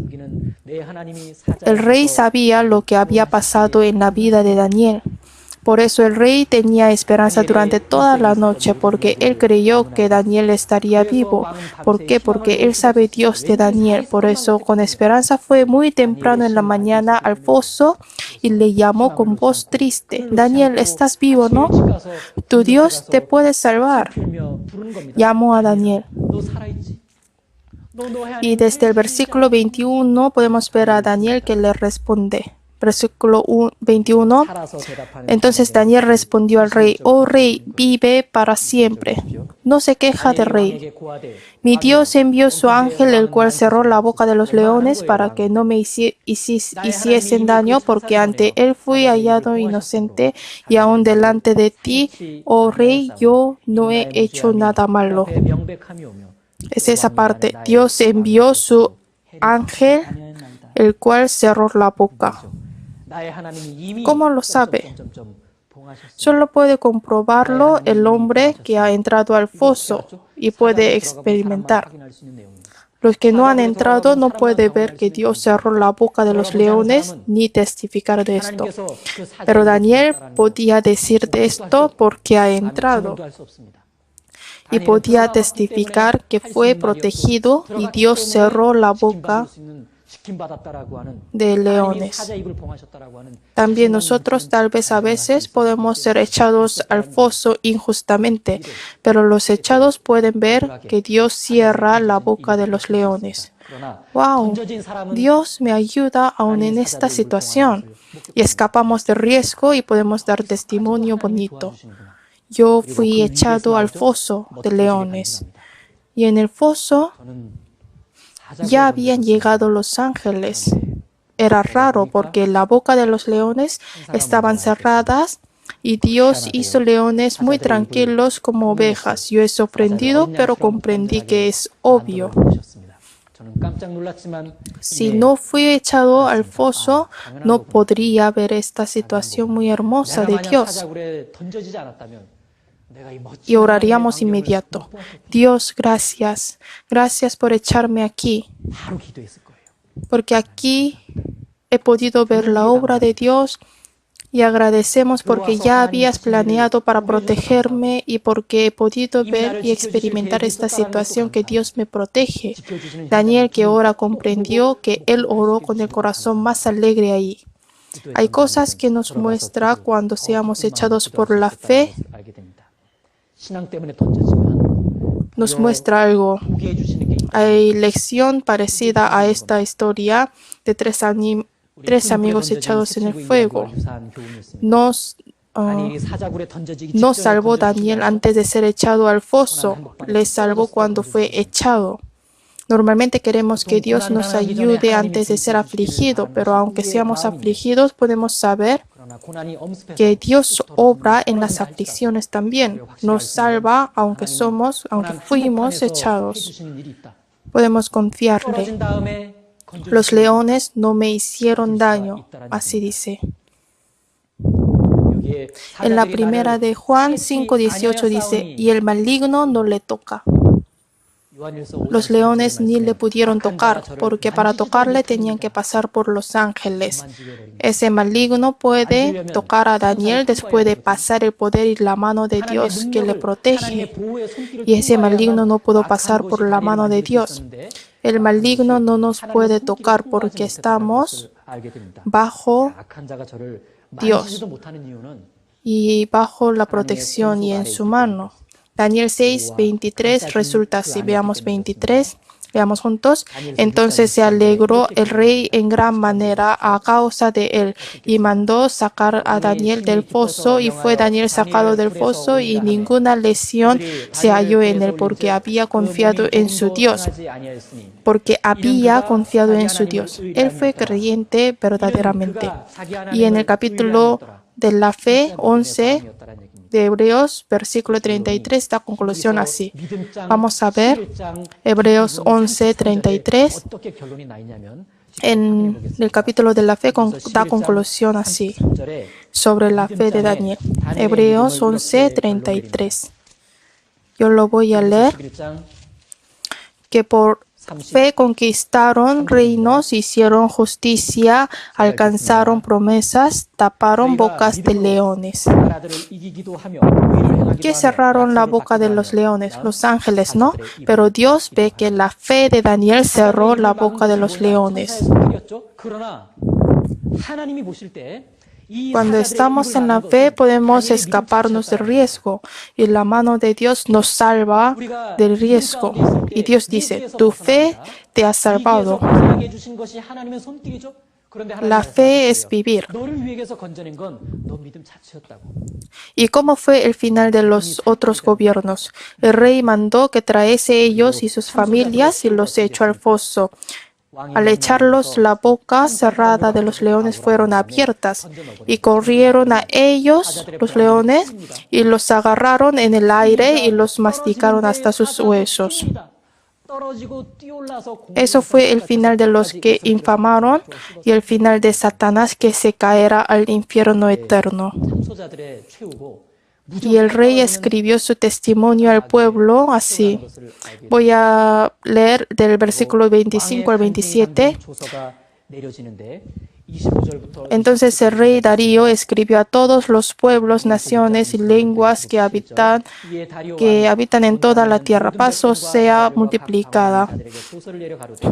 El rey sabía lo que había pasado en la vida de Daniel. Por eso el rey tenía esperanza durante toda la noche, porque él creyó que Daniel estaría vivo. ¿Por qué? Porque él sabe Dios de Daniel. Por eso con esperanza fue muy temprano en la mañana al foso y le llamó con voz triste: Daniel, ¿estás vivo, no? Tu Dios te puede salvar. Llamó a Daniel. Y desde el versículo 21 podemos ver a Daniel que le responde. Versículo 21. Entonces Daniel respondió al rey: Oh rey, vive para siempre. No se queja del rey. Mi Dios envió su ángel, el cual cerró la boca de los leones para que no me hiciesen daño, porque ante él fui hallado inocente, y aún delante de ti, oh rey, yo no he hecho nada malo. Es esa parte. Dios envió su ángel, el cual cerró la boca. ¿Cómo lo sabe? Solo puede comprobarlo el hombre que ha entrado al foso y puede experimentar. Los que no han entrado no pueden ver que Dios cerró la boca de los leones ni testificar de esto. Pero Daniel podía decir de esto porque ha entrado. Y podía testificar que fue protegido y Dios cerró la boca de leones. También nosotros tal vez a veces podemos ser echados al foso injustamente, pero los echados pueden ver que Dios cierra la boca de los leones. ¡Wow! Dios me ayuda aún en esta situación y escapamos del riesgo y podemos dar testimonio bonito. Yo fui echado al foso de leones y en el foso ya habían llegado los ángeles. Era raro porque la boca de los leones estaban cerradas y Dios hizo leones muy tranquilos como ovejas. Yo he sorprendido, pero comprendí que es obvio. Si no fui echado al foso, no podría ver esta situación muy hermosa de Dios. Y oraríamos inmediato: Dios, gracias. Gracias por echarme aquí. Porque aquí he podido ver la obra de Dios y agradecemos porque ya habías planeado para protegerme y porque he podido ver y experimentar esta situación que Dios me protege. Daniel, que ora, comprendió que él oró con el corazón más alegre ahí. Hay cosas que nos muestra cuando seamos echados por la fe. Nos muestra algo. Hay lección parecida a esta historia de tres amigos echados en el fuego. No salvó Daniel antes de ser echado al foso, le salvó cuando fue echado. Normalmente queremos que Dios nos ayude antes de ser afligido, pero aunque seamos afligidos, podemos saber que Dios obra en las aflicciones también. Nos salva aunque fuimos echados. Podemos confiarle. Los leones no me hicieron daño, así dice. En la primera de Juan 5:18 dice: y el maligno no le toca. Los leones ni le pudieron tocar, porque para tocarle tenían que pasar por los ángeles. Ese maligno puede tocar a Daniel después de pasar el poder y la mano de Dios que le protege. Y ese maligno no pudo pasar por la mano de Dios. El maligno no nos puede tocar porque estamos bajo Dios y bajo la protección y en su mano. Daniel 6, 23 resulta así. Veamos 23. Veamos juntos. Entonces se alegró el rey en gran manera a causa de él y mandó sacar a Daniel del foso, y fue Daniel sacado del foso y ninguna lesión se halló en él porque había confiado en su Dios. Porque había confiado en su Dios. Él fue creyente verdaderamente. Y en el capítulo de la fe 11 de Hebreos, versículo 33, da conclusión así. Vamos a ver Hebreos 11, 33. En el capítulo de la fe da conclusión así sobre la fe de Daniel. Hebreos 11, 33. Yo lo voy a leer. Que por fe conquistaron reinos, hicieron justicia, alcanzaron promesas, taparon bocas de leones. Que cerraron la boca de los leones, los ángeles, ¿no? Pero Dios ve que la fe de Daniel cerró la boca de los leones. Cuando estamos en la fe podemos escaparnos del riesgo y la mano de Dios nos salva del riesgo. Y Dios dice, tu fe te ha salvado. La fe es vivir. ¿Y cómo fue el final de los otros gobiernos? El rey mandó que traese ellos y sus familias y los echó al foso. Al echarlos, la boca cerrada de los leones fueron abiertas y corrieron a ellos, los leones, y los agarraron en el aire y los masticaron hasta sus huesos. Eso fue el final de los que infamaron y el final de Satanás, que se caerá al infierno eterno. Y el rey escribió su testimonio al pueblo así. Voy a leer del versículo 25 al 27. Entonces el rey Darío escribió a todos los pueblos, naciones y lenguas que habitan en toda la tierra. Paz os sea multiplicada.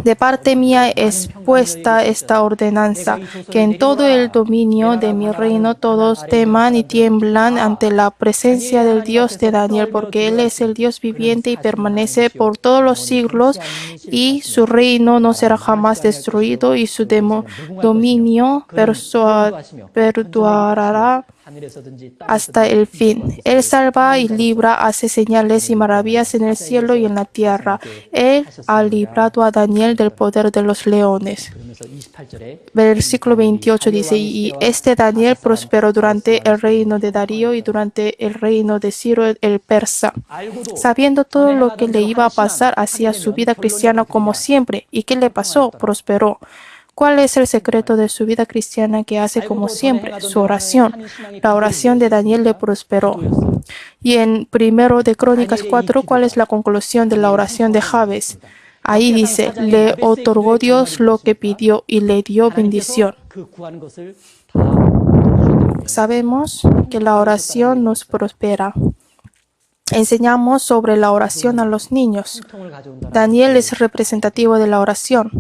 De parte mía es puesta esta ordenanza, que en todo el dominio de mi reino todos teman y tiemblan ante la presencia del Dios de Daniel, porque Él es el Dios viviente y permanece por todos los siglos, y su reino no será jamás destruido, y su dominio perdurará hasta el fin. Él salva y libra, hace señales y maravillas en el cielo y en la tierra. Él ha librado a Daniel del poder de los leones. Versículo 28 dice, y este Daniel prosperó durante el reino de Darío y durante el reino de Ciro el persa. Sabiendo todo lo que le iba a pasar, hacía su vida cristiana como siempre. ¿Y qué le pasó? Prosperó. ¿Cuál es el secreto de su vida cristiana que hace como siempre? Su oración. La oración de Daniel le prosperó. Y en primero de Crónicas 4, ¿cuál es la conclusión de la oración de Jabes? Ahí dice, le otorgó Dios lo que pidió y le dio bendición. Sabemos que la oración nos prospera. Enseñamos sobre la oración a los niños. Daniel es representativo de la oración.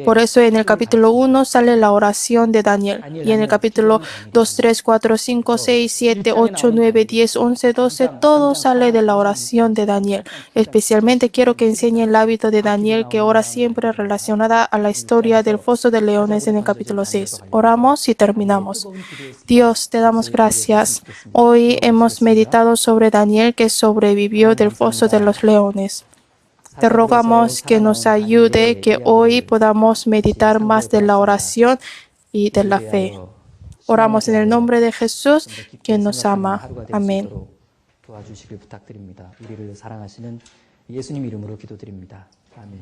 Por eso en el capítulo 1 sale la oración de Daniel. Y en el capítulo 2, 3, 4, 5, 6, 7, 8, 9, 10, 11, 12, todo sale de la oración de Daniel. Especialmente quiero que enseñe el hábito de Daniel, que ora siempre relacionada a la historia del foso de leones en el capítulo 6. Oramos y terminamos. Dios, te damos gracias. Hoy hemos meditado sobre Daniel, que sobrevivió del foso de los leones. Te rogamos que nos ayude, que hoy podamos meditar más de la oración y de la fe. Oramos en el nombre de Jesús, quien nos ama. Amén. 도와주시길 부탁드립니다. 우리를 사랑하시는 예수님 이름으로 기도드립니다. 아멘.